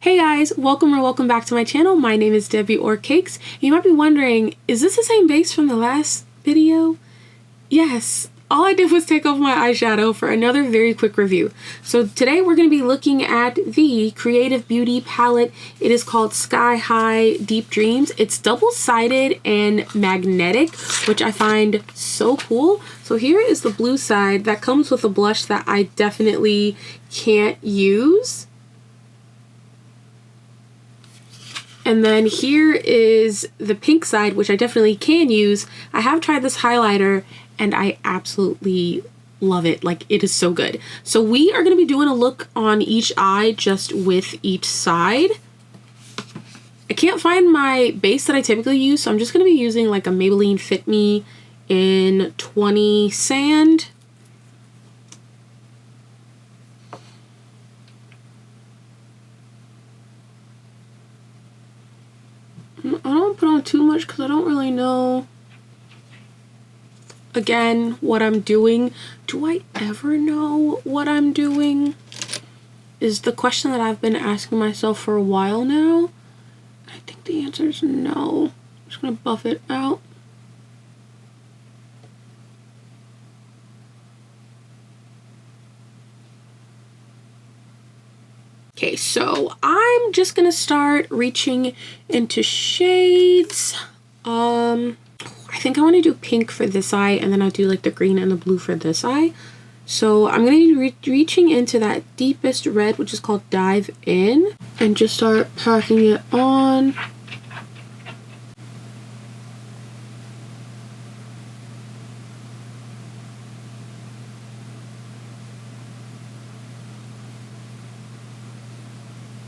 Hey guys, welcome back to my channel. My name is Debbie or Cakes. You might be wondering, is this the same base from the last video? Yes, all I did was take off my eyeshadow for another very quick review. So today we're going to be looking at the Creative Beauty palette. It is called Sky High Deep Dreams. It's double-sided and magnetic, which I find so cool. So here is the blue side that comes with a blush that I definitely can't use. And then here is the pink side, which I definitely can use. I have tried this highlighter and I absolutely love it. Like, it is so good. So we are going to be doing a look on each eye just with each side. I can't find my base that I typically use, so I'm just going to be using like a Maybelline Fit Me in 20 Sand. I don't put on too much because I don't really know, again, what I'm doing. Do I ever know what I'm doing? Is the question that I've been asking myself for a while now. I think the answer is no. I'm just going to buff it out. Okay, so I'm just gonna start reaching into shades. I think I want to do pink for this eye, and then I'll do like the green and the blue for this eye. So I'm gonna be reaching into that deepest red, which is called Dive In, and just start packing it on.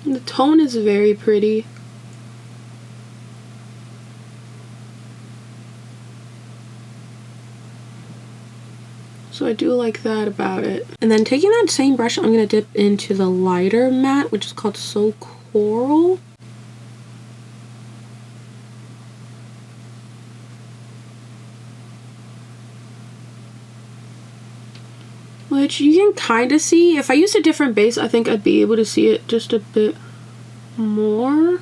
The tone is very pretty. So I do like that about it. And then taking that same brush, I'm going to dip into the lighter matte, which is called So Coral. Which you can kind of see. If I used a different base, I think I'd be able to see it just a bit more.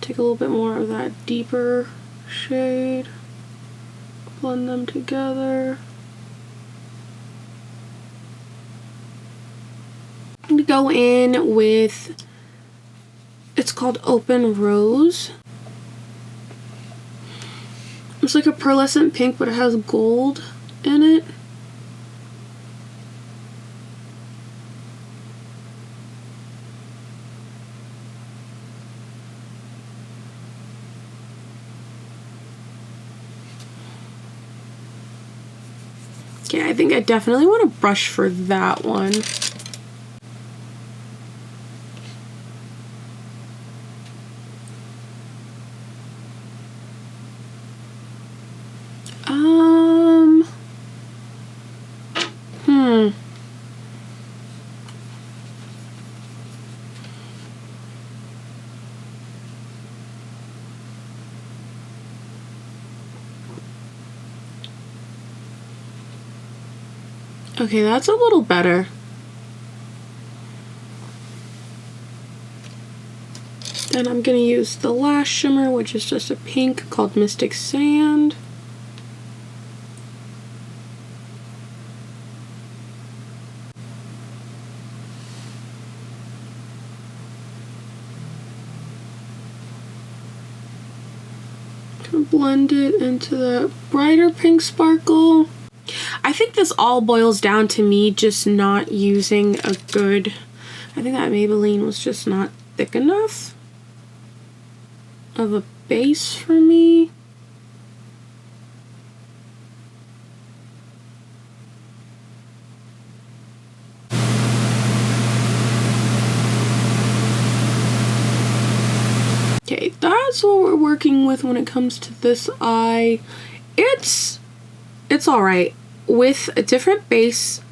Take a little bit more of that deeper shade. Blend them together. I'm gonna go in with, it's called Open Rose. It's like a pearlescent pink, but it has gold in it. Okay, I think I definitely want to brush for that one. Okay, that's a little better. Then I'm gonna use the last shimmer, which is just a pink called Mystic Sand. Gonna blend it into that brighter pink sparkle. I think this all boils down to me just not using a good, I think that Maybelline was just not thick enough of a base for me. Okay, that's what we're working with when it comes to this eye. It's alright. With a different base,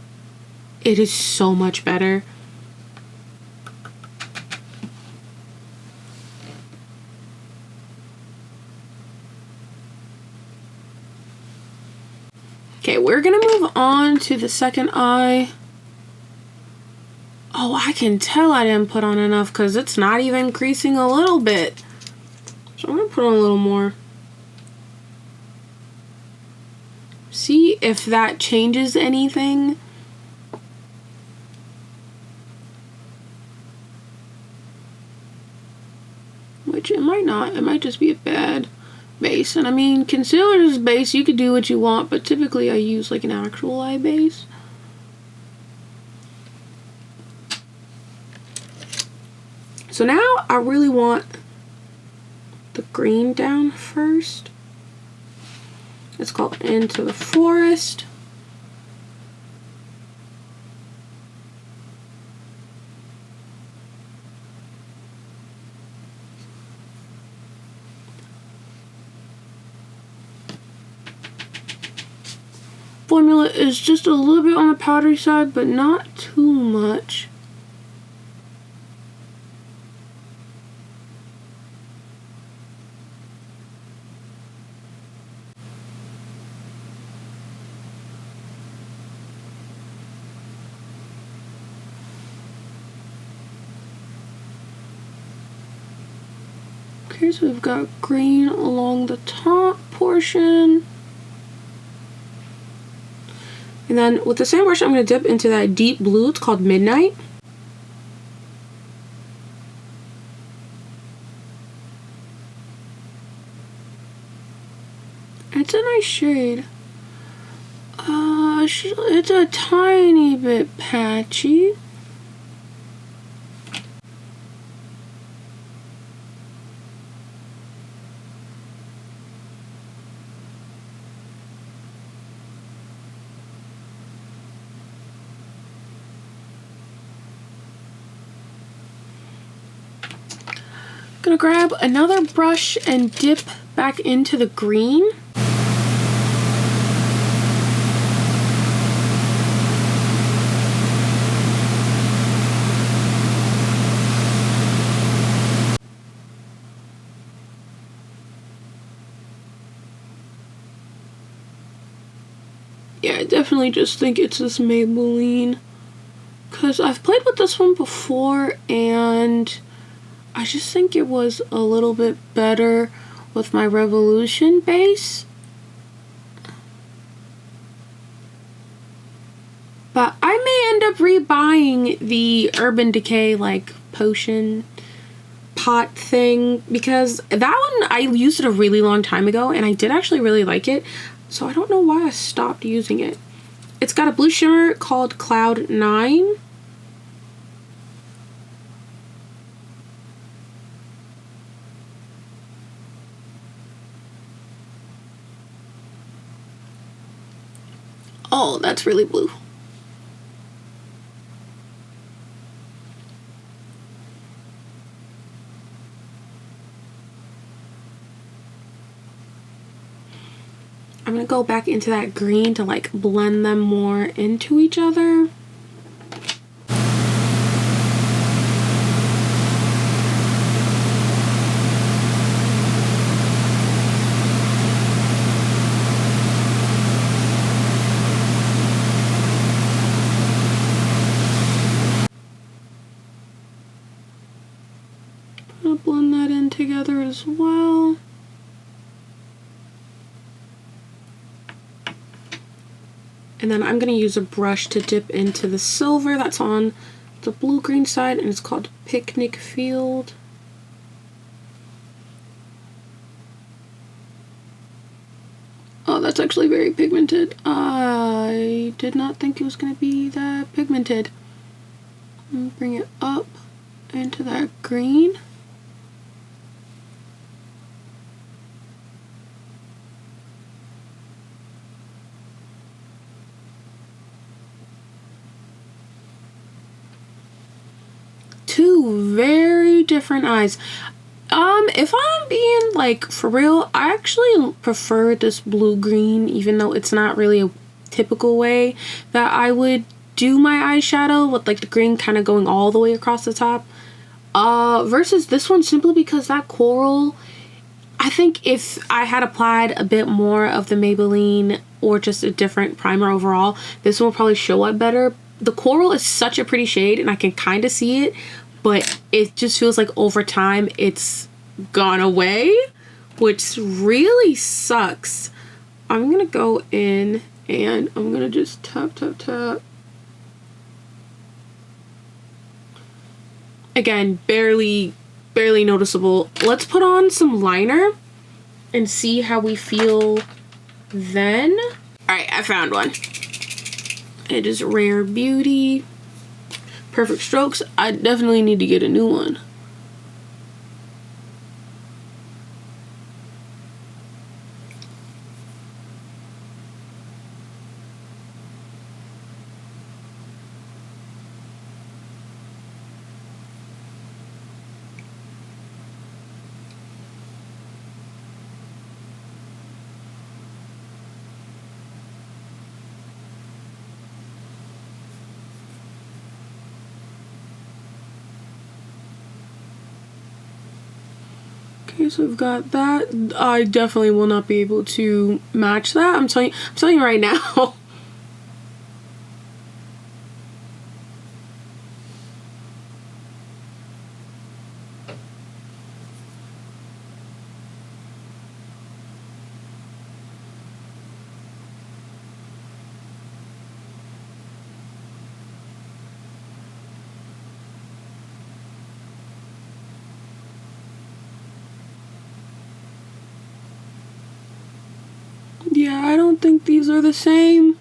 it is so much better. Okay, we're gonna move on to the second eye. Oh, I can tell I didn't put on enough because it's not even creasing a little bit. So I'm gonna put on a little more. See if that changes anything. Which it might not. It might just be a bad base. And I mean, concealer is base. You could do what you want, but typically I use like an actual eye base. So now I really want the green down first. It's called Into the Forest. Formula is just a little bit on the powdery side, but not too much. Okay, so we've got green along the top portion. And then with the same brush, I'm going to dip into that deep blue. It's called Midnight. It's a nice shade. It's a tiny bit patchy. Gonna grab another brush and dip back into the green. Yeah, I definitely just think it's this Maybelline, because I've played with this one before and I just think it was a little bit better with my Revolution base. But I may end up rebuying the Urban Decay like potion pot thing, because that one I used it a really long time ago and I did actually really like it. So I don't know why I stopped using it. It's got a blue shimmer called Cloud 9. Oh, that's really blue. I'm gonna go back into that green to like blend them more into each other. I'm gonna blend that in together as well. And then I'm going to use a brush to dip into the silver that's on the blue-green side, and it's called Picnic Field. Oh, that's actually very pigmented. I did not think it was going to be that pigmented. Bring it up into that green. Two very different eyes. If I'm being like for real, I actually prefer this blue-green, even though it's not really a typical way that I would do my eyeshadow, with like the green kind of going all the way across the top, versus this one, simply because that coral, I think if I had applied a bit more of the Maybelline or just a different primer overall, this one will probably show up better. The coral is such a pretty shade and I can kind of see it, but it just feels like over time it's gone away, which really sucks. I'm gonna go in and I'm gonna just tap, tap, tap. Again, barely noticeable. Let's put on some liner and see how we feel then. All right, I found one. It is Rare Beauty. Perfect Strokes. I definitely need to get a new one. Okay, so we've got that. I definitely will not be able to match that. I'm telling you right now. Yeah, I don't think these are the same.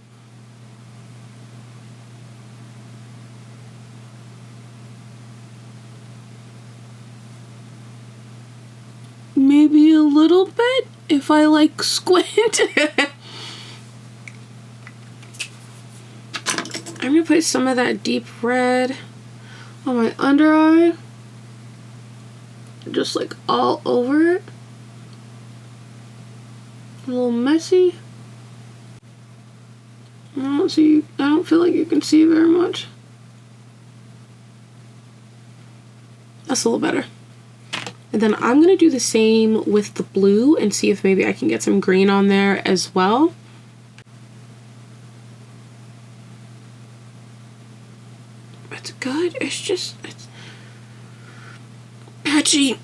Maybe a little bit if I like squint. I'm gonna put some of that deep red on my under eye. Just like all over it. A little messy. I don't feel like you can see very much. That's a little better. And then I'm gonna do the same with the blue and see if maybe I can get some green on there as well. It's good. It's patchy.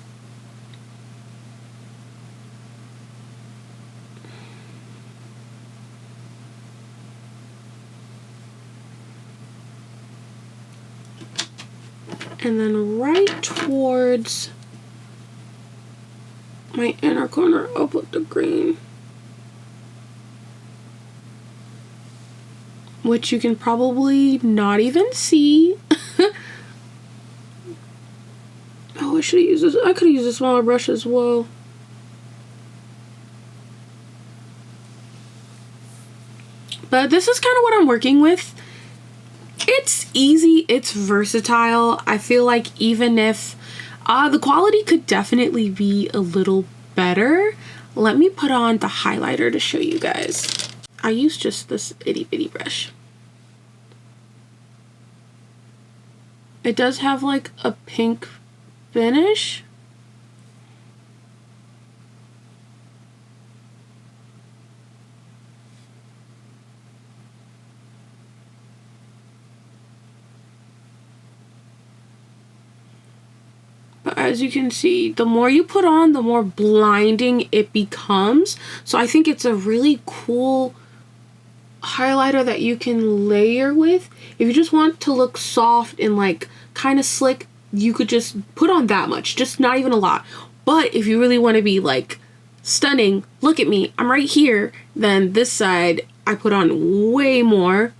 And then right towards my inner corner, I'll put the green. Which you can probably not even see. Oh, I should have used this. I could have used a smaller brush as well. But this is kind of what I'm working with. It's easy, it's versatile. I feel like even if the quality could definitely be a little better. Let me put on the highlighter to show you guys. I use just this itty bitty brush. It does have like a pink finish. As you can see, the more you put on, the more blinding it becomes. So I think it's a really cool highlighter that you can layer with. If you just want to look soft and like kind of slick, you could just put on that much, just not even a lot. But if you really want to be like stunning, look at me, I'm right here, then this side I put on way more.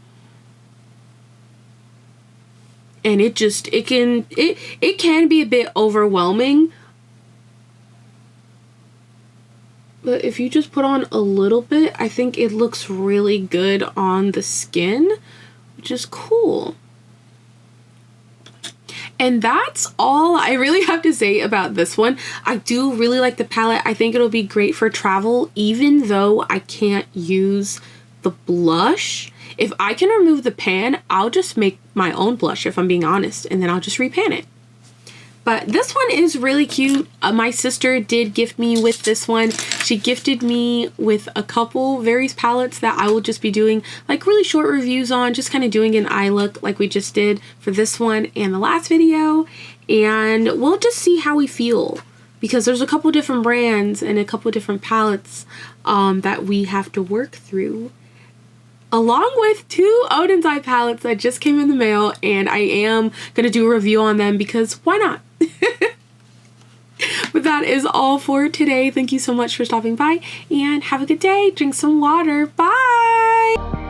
And it can be a bit overwhelming. But if you just put on a little bit, I think it looks really good on the skin, which is cool. And that's all I really have to say about this one. I do really like the palette. I think it'll be great for travel, even though I can't use the blush. If I can remove the pan, I'll just make my own blush, if I'm being honest, and then I'll just repan it. But this one is really cute. My sister did gift me with this one. She gifted me with a couple various palettes that I will just be doing like really short reviews on, just kind of doing an eye look like we just did for this one and the last video. And we'll just see how we feel, because there's a couple different brands and a couple different palettes that we have to work through, along with 2 Odin's Eye palettes that just came in the mail, and I am going to do a review on them because why not? But that is all for today. Thank you so much for stopping by, and have a good day. Drink some water. Bye!